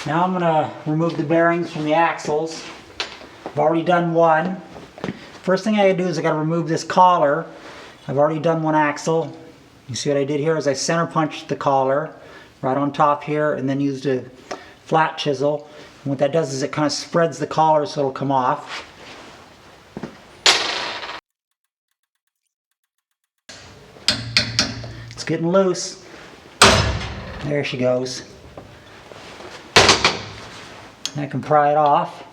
Now I'm going to remove the bearings from the axles. I've already done one. First thing I gotta do is I gotta remove this collar. I've already done one axle. You see what I did here is I center punched the collar right on top here and then used a flat chisel. And what that does is it kind of spreads the collar so it'll come off. It's getting loose. There she goes. I can pry it off.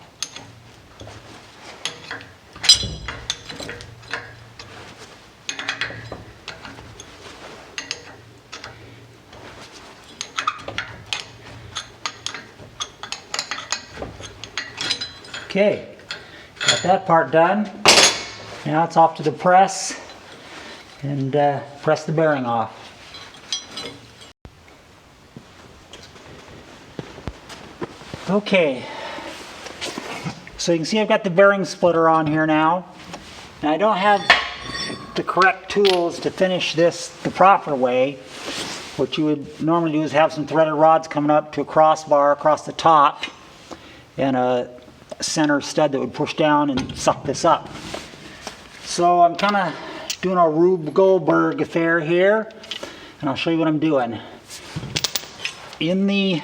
Okay, got that part done. Now it's off to the press and press the bearing off. Okay, so you can see I've got the bearing splitter on here now. Now I don't have the correct tools to finish this the proper way. What you would normally do is have some threaded rods coming up to a crossbar across the top and a center stud that would push down and suck this up. So I'm kind of doing a Rube Goldberg affair here, and I'll show you what I'm doing. In the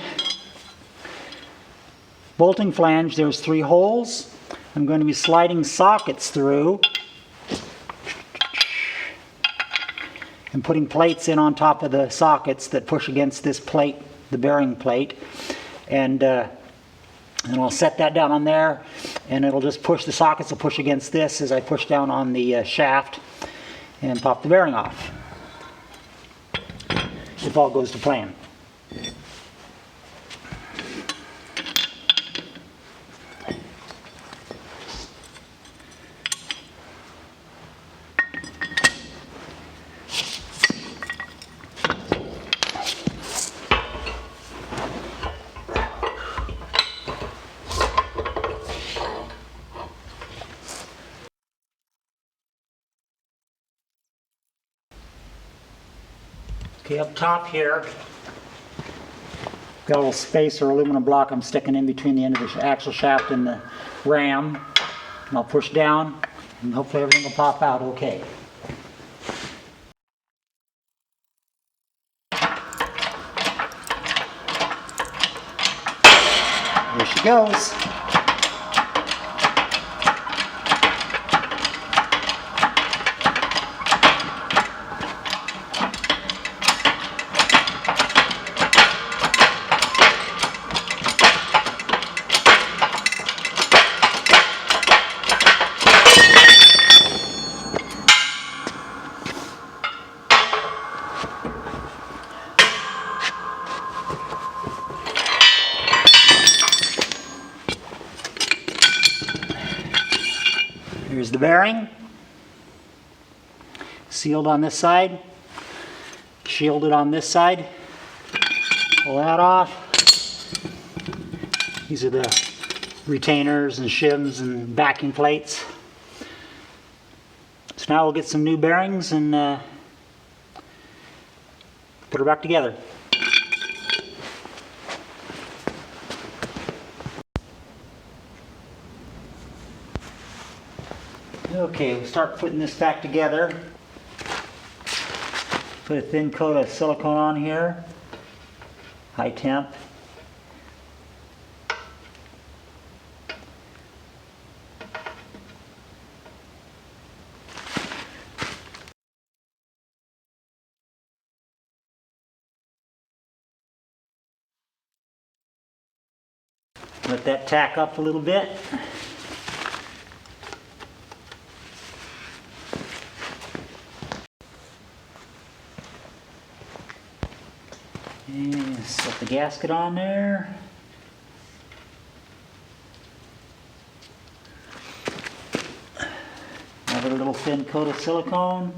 bolting flange there's 3 holes. I'm going to be sliding sockets through and putting plates in on top of the sockets that push against this plate, the bearing plate, and I'll set that down on there, and it'll just push, the sockets will push against this as I push down on the shaft and pop the bearing off, if all goes to plan. Okay, up top here, got a little spacer aluminum block I'm sticking in between the end of the axle shaft and the ram. And I'll push down and hopefully everything will pop out okay. There she goes. Here's the bearing, sealed on this side, shielded on this side. Pull that off. These are the retainers and shims and backing plates. So now we'll get some new bearings and put her back together. Okay, we'll start putting this back together. Put a thin coat of silicone on here, high temp. Let that tack up a little bit. And set the gasket on there. Another little thin coat of silicone.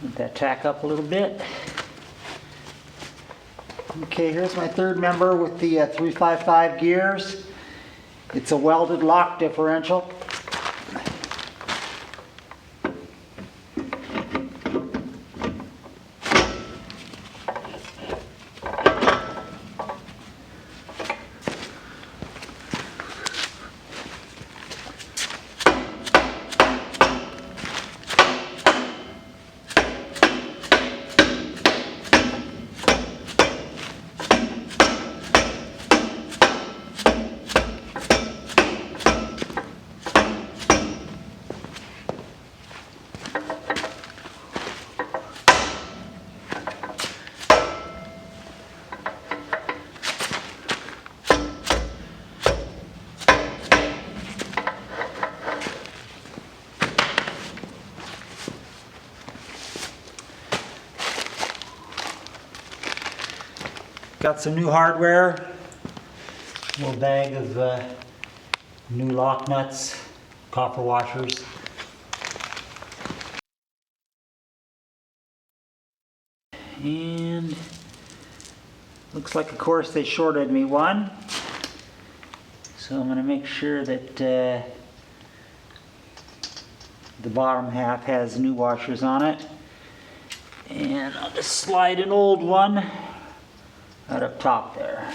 Let that tack up a little bit. Okay, here's my third member with the 355 gears. It's a welded lock differential. Got some new hardware. A little bag of new lock nuts, copper washers. And looks like, of course, they shorted me one. So I'm going to make sure that the bottom half has new washers on it. And I'll just slide an old one right up top there.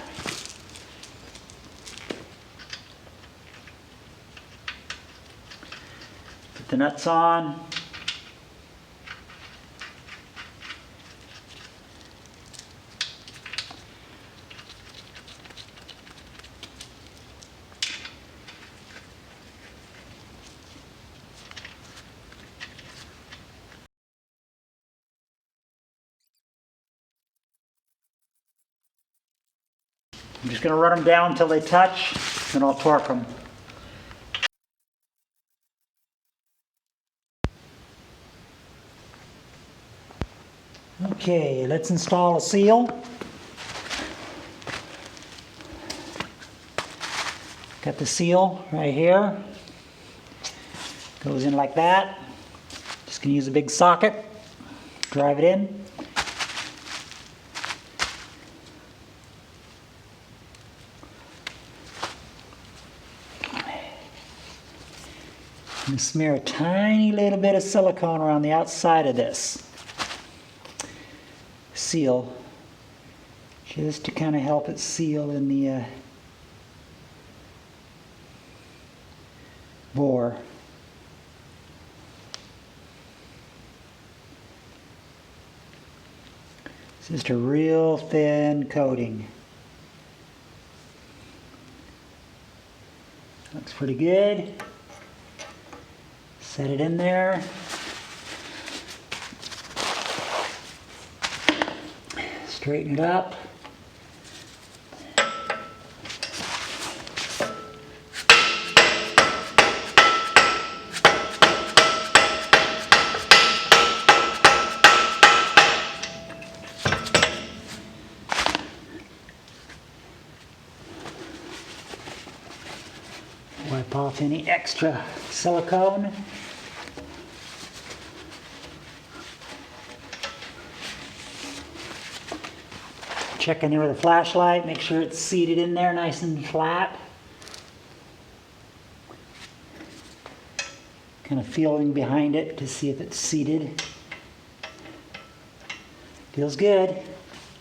Put the nuts on. I'm just going to run them down until they touch, then I'll torque them. Okay, let's install a seal. Got the seal right here. Goes in like that. Just going to use a big socket, drive it in. And smear a tiny little bit of silicone around the outside of this seal, just to kind of help it seal in the bore. It's just a real thin coating. Looks pretty good. Set it in there. Straighten it up. Wipe off any extra silicone. Check in there with a flashlight, make sure it's seated in there nice and flat. Kind of feeling behind it to see if it's seated. Feels good,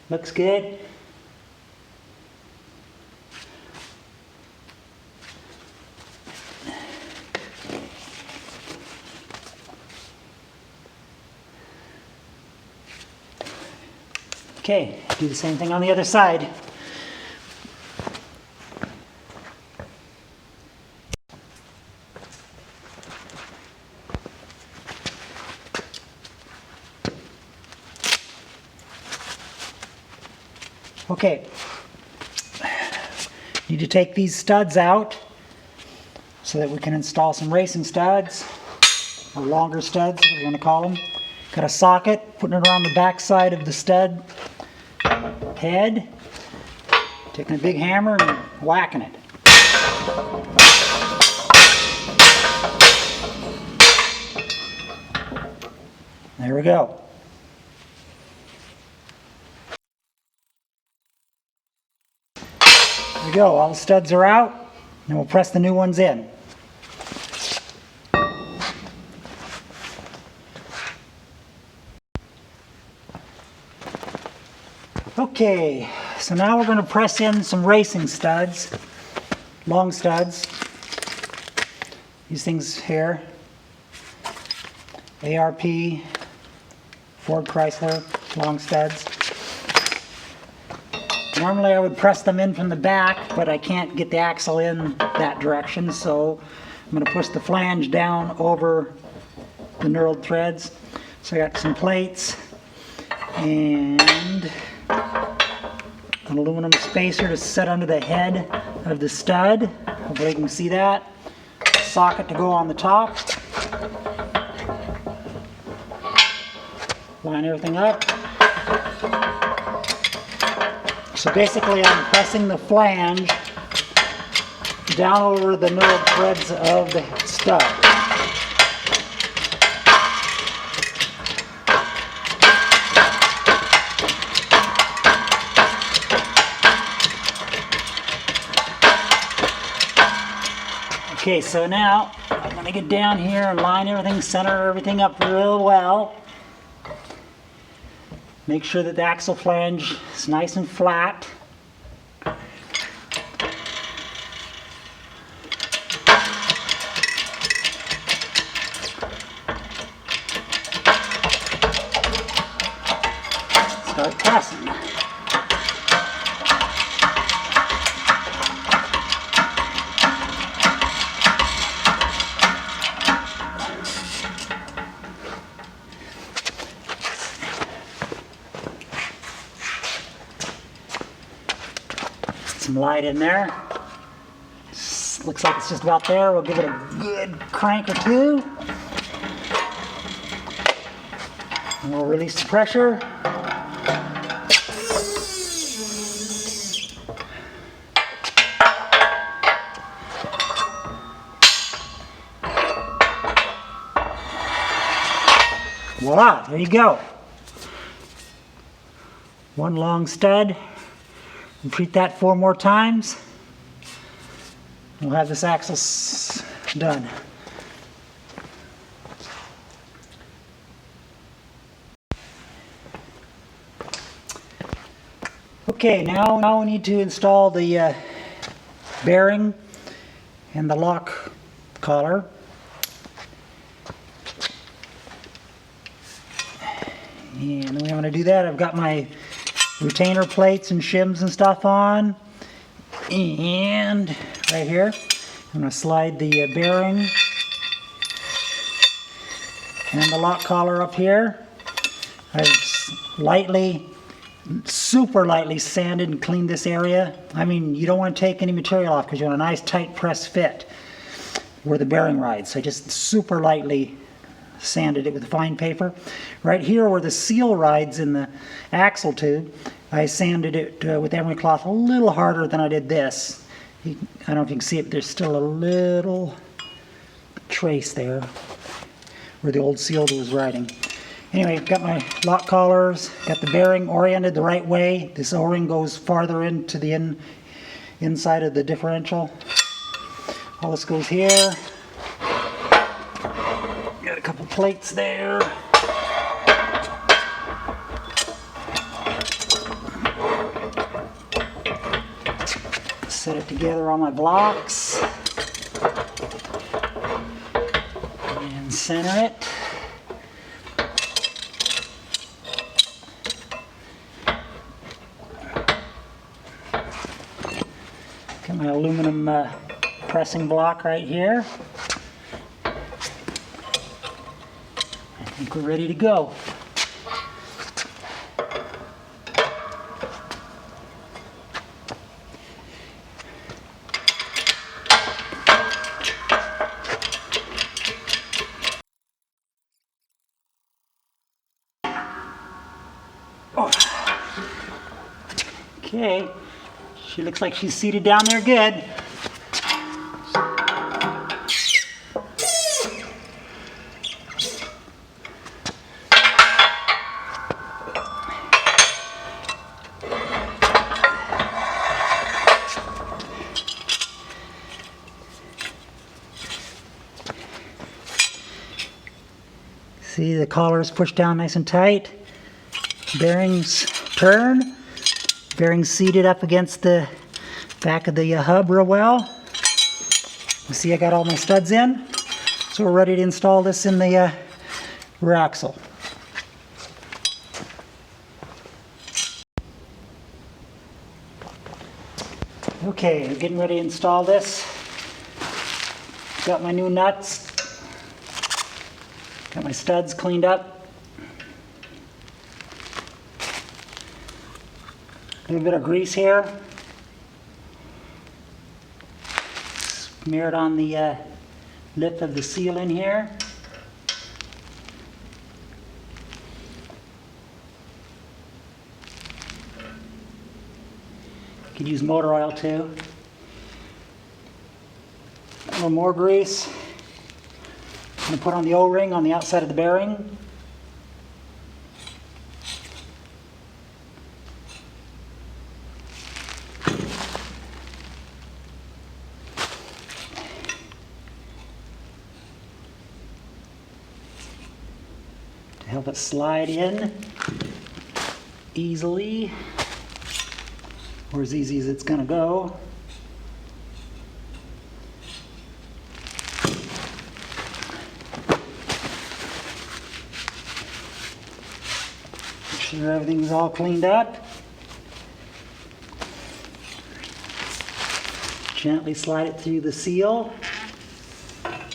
looks good. Okay, do the same thing on the other side. Okay, need to take these studs out so that we can install some racing studs, or longer studs, what we're going to call them. Got a socket, putting it around the back side of the stud head, taking a big hammer and whacking it. There we go. There we go, all the studs are out, and we'll press the new ones in. Okay, so now we're going to press in some racing studs, long studs. These things here, ARP, Ford Chrysler, long studs. Normally I would press them in from the back, but I can't get the axle in that direction, so I'm going to push the flange down over the knurled threads. So I got some plates and an aluminum spacer to set under the head of the stud. Hopefully you can see that. Socket to go on the top. Line everything up. So basically I'm pressing the flange down over the middle threads of the stud. Okay, so now I'm going to get down here and line everything, center everything up real well. Make sure that the axle flange is nice and flat. Start pressing. Some light in there. Looks like it's just about there. We'll give it a good crank or two. And we'll release the pressure. Voila, there you go. One long stud. Repeat that 4 more times. We'll have this axle done. Okay, now we need to install the bearing and the lock collar. And the way I'm going to do that, I've got my retainer plates and shims and stuff on. And right here, I'm going to slide the bearing and the lock collar up here. I've super lightly sanded and cleaned this area. I mean, you don't want to take any material off because you want a nice tight press fit where the bearing rides. So I just super lightly sanded it with fine paper. Right here where the seal rides in the axle tube, I sanded it with emery cloth a little harder than I did this. I don't know if you can see it, but there's still a little trace there where the old seal was riding. Anyway, got my lock collars, got the bearing oriented the right way. This O-ring goes farther into the inside of the differential. All this goes here. Got a couple plates there. Set it together on my blocks. And center it. Got my aluminum pressing block right here. I think we're ready to go. Oh. Okay, she looks like she's seated down there good. See, the collar is pushed down nice and tight. Bearings turn. Bearings seated up against the back of the hub real well. You see I got all my studs in. So we're ready to install this in the rear axle. Okay, we're getting ready to install this. Got my new nuts. Got my studs cleaned up. A little bit of grease here. Smeared on the lip of the seal in here. could use motor oil too. A little more grease. I'm going to put on the O-ring on the outside of the bearing. To help it slide in easily, or as easy as it's going to go. Make sure everything's all cleaned up. Gently slide it through the seal.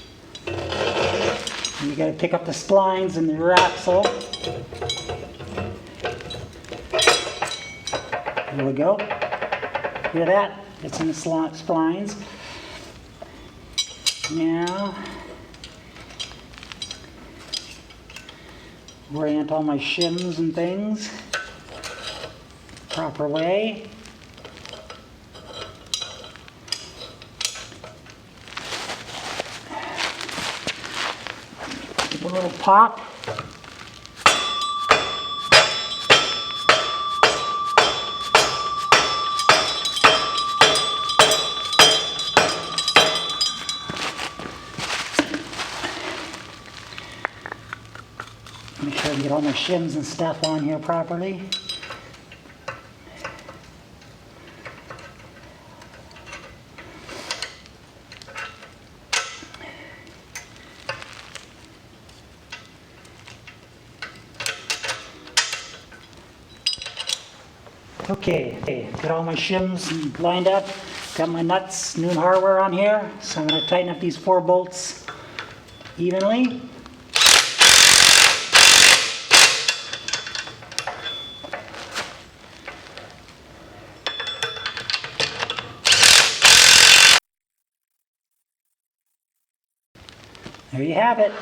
And you got to pick up the splines in the rear axle. There we go. Hear that? It's in the splines. Now, orient all my shims and things proper way. Give a little pop. Make sure I get all my shims and stuff on here properly. Okay, got all my shims lined up. Got my nuts, new hardware on here. So I'm going to tighten up these 4 bolts evenly. There you have it.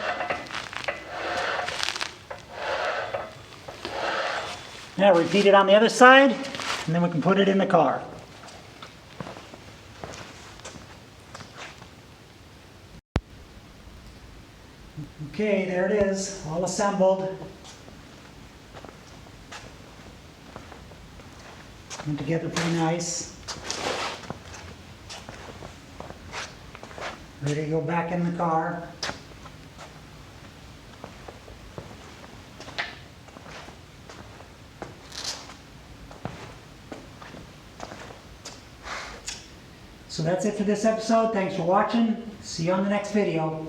Now repeat it on the other side, and then we can put it in the car. Okay, there it is, all assembled. Went together pretty nice. Ready to go back in the car. So that's it for this episode. Thanks for watching. See you on the next video.